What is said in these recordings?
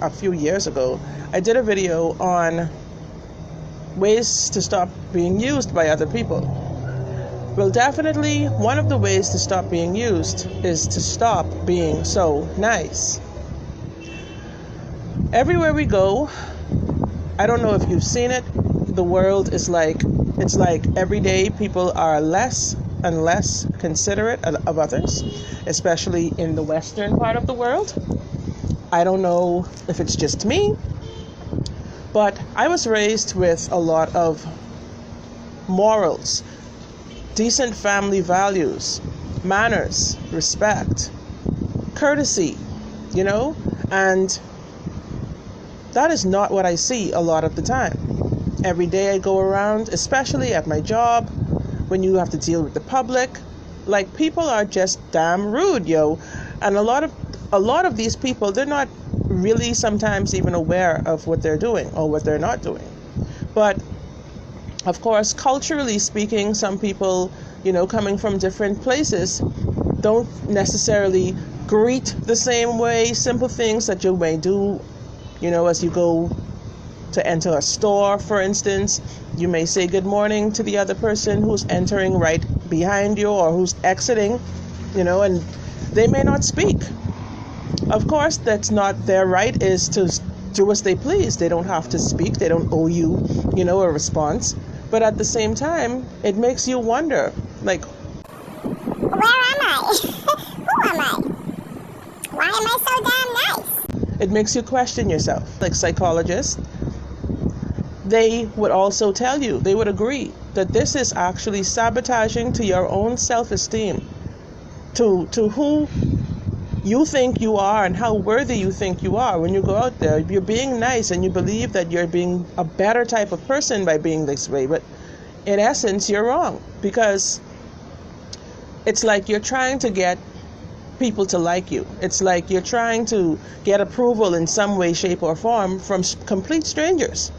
a few years ago, I did a video on ways to stop being used by other people. Well, definitely one of the ways to stop being used is to stop being so nice. Everywhere we go, I don't know if you've seen it, the world is it's like every day people are less and less considerate of others, especially in the Western part of the world. I don't know if it's just me, but I was raised with a lot of morals, decent family values, manners, respect, courtesy, and that is not what I see a lot of the time. Every day I go around, especially at my job, when you have to deal with the public, like people are just damn rude, and a lot of these people, they're not really sometimes even aware of what they're doing or what they're not doing. But of course, culturally speaking, some people, coming from different places, don't necessarily greet the same way. Simple things that you may do, as you go to enter a store, for instance, you may say good morning to the other person who's entering right behind you or who's exiting, and they may not speak. Of course, that's not their right, is to do as they please. They don't have to speak. They don't owe you, a response. But at the same time, it makes you wonder, like, where am I? Who am I? Why am I so damn nice? It makes you question yourself. Like psychologists, they would also tell you, they would agree that this is actually sabotaging to your own self-esteem, to who you think you are and how worthy you think you are. When you go out there, you're being nice and you believe that you're being a better type of person by being this way, but in essence you're wrong, because it's like you're trying to get people to like you. It's like you're trying to get approval in some way, shape, or form from complete strangers.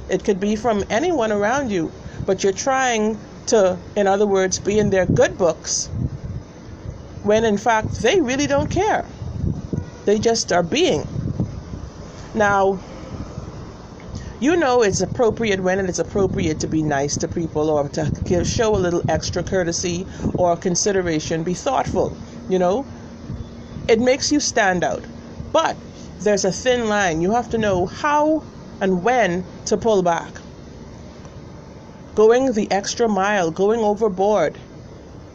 It could be from anyone around you, but you're trying to, in other words, be in their good books, when in fact they really don't care. They just are being. Now, it's appropriate when it's appropriate to be nice to people, or to show a little extra courtesy or consideration, be thoughtful, It makes you stand out. But there's a thin line. You have to know how and when to pull back. Going the extra mile, going overboard.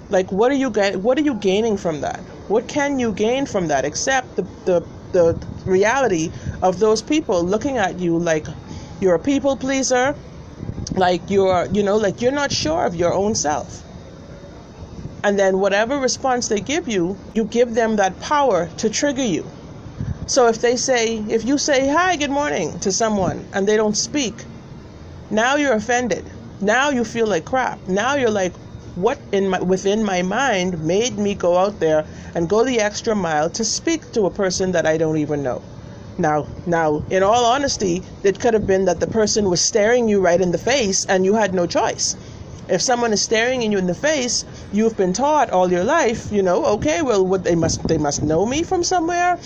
Like, what are you gaining from that? What can you gain from that, except the reality of those people looking at you like you're a people pleaser, like you're not sure of your own self. And then whatever response they give you, you give them that power to trigger you. So if you say hi, good morning to someone and they don't speak, now you're offended. Now you feel like crap. Now you're like, what within my mind made me go out there and go the extra mile to speak to a person that I don't even know? Now, in all honesty, it could have been that the person was staring you right in the face and you had no choice. If someone is staring you in the face, you've been taught all your life, okay, well, they must know me from somewhere,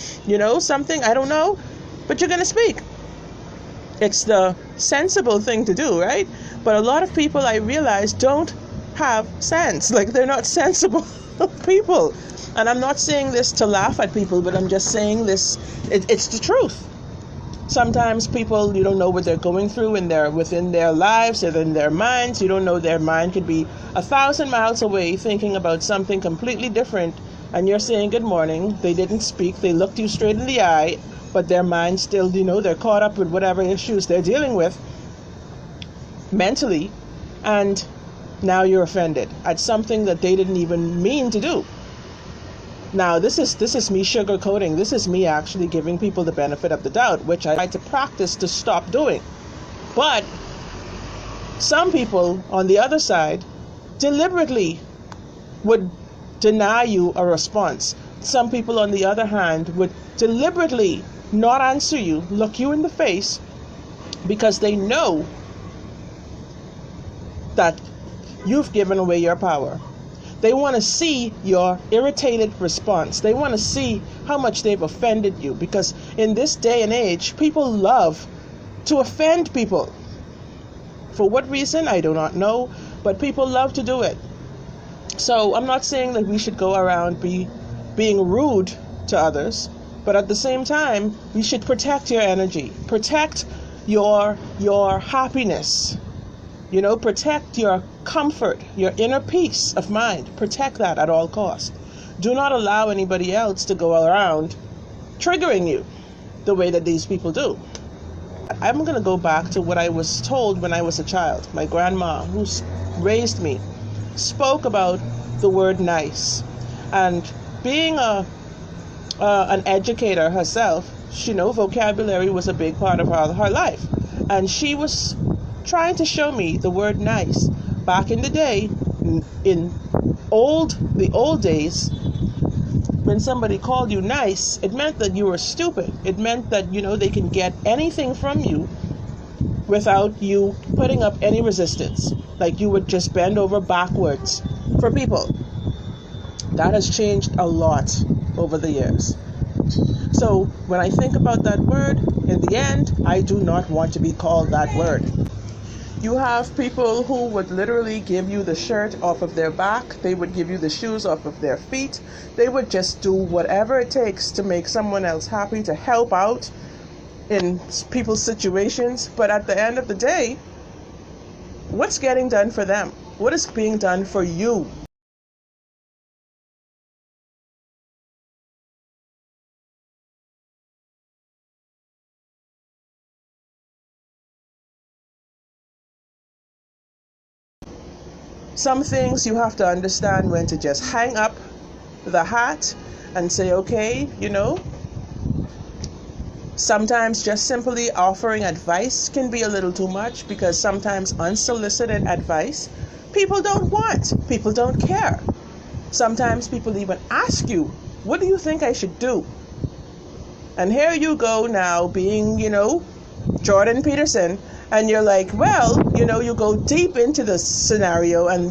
something, I don't know, but you're going to speak. It's the sensible thing to do, right? But a lot of people, I realize, don't have sense. Like, they're not sensible people. And I'm not saying this to laugh at people, but I'm just saying this, it's the truth. Sometimes people, you don't know what they're going through within their lives or in their minds. You don't know, their mind could be 1,000 miles away thinking about something completely different, and you're saying good morning. They didn't speak. They looked you straight in the eye, but their mind still, they're caught up with whatever issues they're dealing with mentally, and now you're offended at something that they didn't even mean to do. Now, this is me sugarcoating. This is me actually giving people the benefit of the doubt, which I try to practice to stop doing. But some people on the other side deliberately would deny you a response. Some people on the other hand would deliberately not answer you, look you in the face, because they know that you've given away your power. They want to see your irritated response. They want to see how much they've offended you, because in this day and age, people love to offend people. For what reason, I do not know, but people love to do it. So I'm not saying that we should go around being rude to others, but at the same time, you should protect your energy, protect your happiness, protect your comfort, your inner peace of mind. Protect that at all costs. Do not allow anybody else to go around triggering you the way that these people do. I'm going to go back to what I was told when I was a child. My grandma, who raised me, spoke about the word nice. And being an educator herself, vocabulary was a big part of her life. And she was trying to show me the word nice. Back in the day, in the old days, when somebody called you nice, it meant that you were stupid. It meant that, they can get anything from you without you putting up any resistance. Like you would just bend over backwards for people. That has changed a lot over the years. So when I think about that word, in the end, I do not want to be called that word. You have people who would literally give you the shirt off of their back. They would give you the shoes off of their feet. They would just do whatever it takes to make someone else happy, to help out in people's situations. But at the end of the day, what's getting done for them? What is being done for you? Some things you have to understand when to just hang up the hat and say, okay, sometimes just simply offering advice can be a little too much, because sometimes unsolicited advice people don't want, people don't care. Sometimes people even ask you, what do you think I should do? And here you go now being, Jordan Peterson, and you're like, well, you go deep into the scenario, and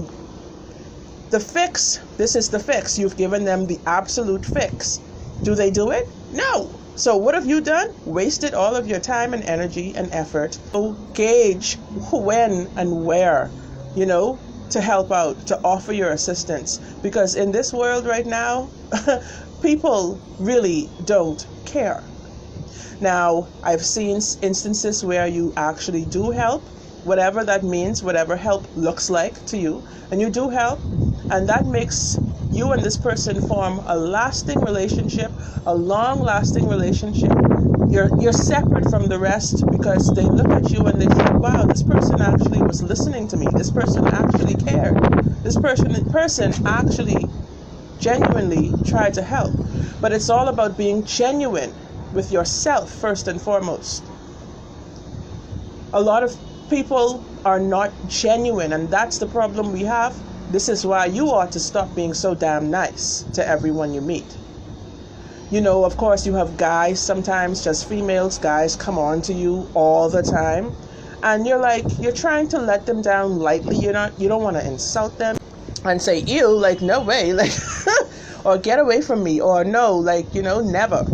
this is the fix. You've given them the absolute fix. Do they do it? No. So what have you done? Wasted all of your time and energy and effort. So gauge when and where, to help out, to offer your assistance. Because in this world right now, people really don't care. Now, I've seen instances where you actually do help, whatever that means, whatever help looks like to you, and you do help, and that makes you and this person form a lasting relationship, a long-lasting relationship. You're separate from the rest, because they look at you and they think, wow, this person actually was listening to me. This person actually cared. This person actually genuinely tried to help. But it's all about being genuine with yourself first and foremost. A lot of people are not genuine, and that's the problem we have. This is why you ought to stop being so damn nice to everyone you meet. Of course, you have guys, sometimes just females, guys come on to you all the time, and you're trying to let them down lightly. You don't want to insult them and say, ew, like, no way, like, or get away from me, or no, like, never.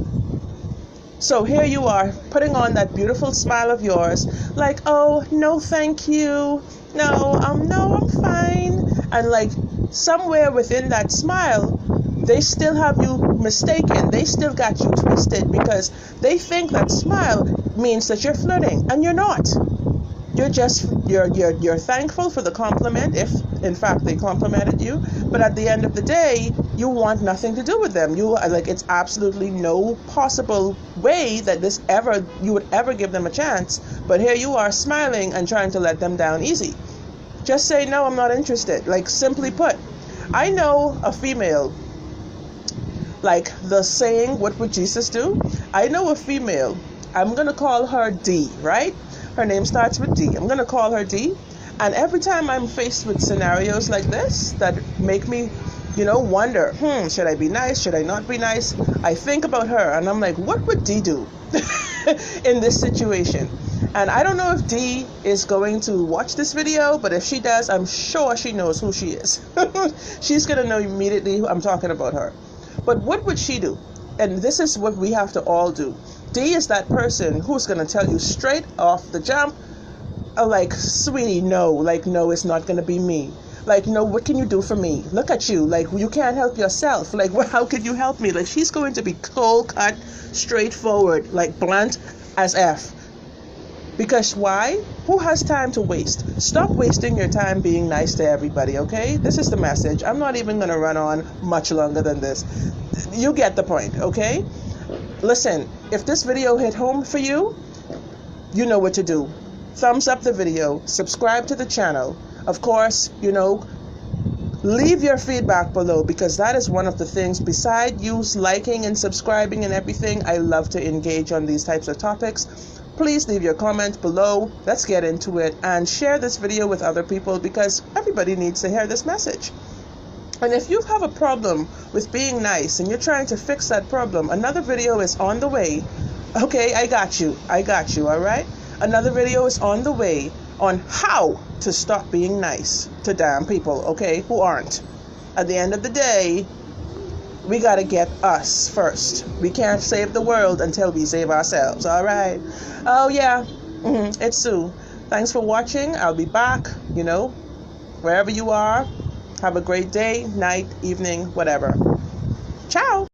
So here you are, putting on that beautiful smile of yours, like, oh, no, thank you. No, I'm fine. And like somewhere within that smile, they still have you mistaken. They still got you twisted, because they think that smile means that you're flirting, and you're not. You're thankful for the compliment, if in fact they complimented you, but at the end of the day, you want nothing to do with them. It's absolutely no possible way that you would ever give them a chance, but here you are smiling and trying to let them down easy. Just say, no, I'm not interested. Like, simply put, I know a female, like the saying, what would Jesus do? I know a female, I'm going to call her D, right? Her name starts with D. I'm going to call her D. And every time I'm faced with scenarios like this that make me, wonder, should I be nice? Should I not be nice? I think about her and I'm like, what would D do in this situation? And I don't know if Dee is going to watch this video, but if she does, I'm sure she knows who she is. She's going to know immediately who I'm talking about her. But what would she do? And this is what we have to all do. Dee is that person who's going to tell you straight off the jump, like, sweetie, no. Like, no, it's not going to be me. Like, no, what can you do for me? Look at you. Like, you can't help yourself. Like, well, how can you help me? Like, she's going to be cold cut, straightforward, like blunt as F. Because why? Who has time to waste? Stop wasting your time being nice to everybody, okay? This is the message. I'm not even going to run on much longer than this. You get the point, okay? Listen, if this video hit home for you, you know what to do. Thumbs up the video, subscribe to the channel. Of course, leave your feedback below, because that is one of the things, beside you liking and subscribing and everything, I love to engage on these types of topics. Please leave your comment below. Let's get into it, and share this video with other people, because everybody needs to hear this message. And if you have a problem with being nice and you're trying to fix that problem, another video is on the way. Okay, I got you, all right? Another video is on the way on how to stop being nice to damn people, okay, who aren't. At the end of the day, we got to get us first. We can't save the world until we save ourselves, all right? Oh, yeah, it's Sue. Thanks for watching. I'll be back, wherever you are. Have a great day, night, evening, whatever.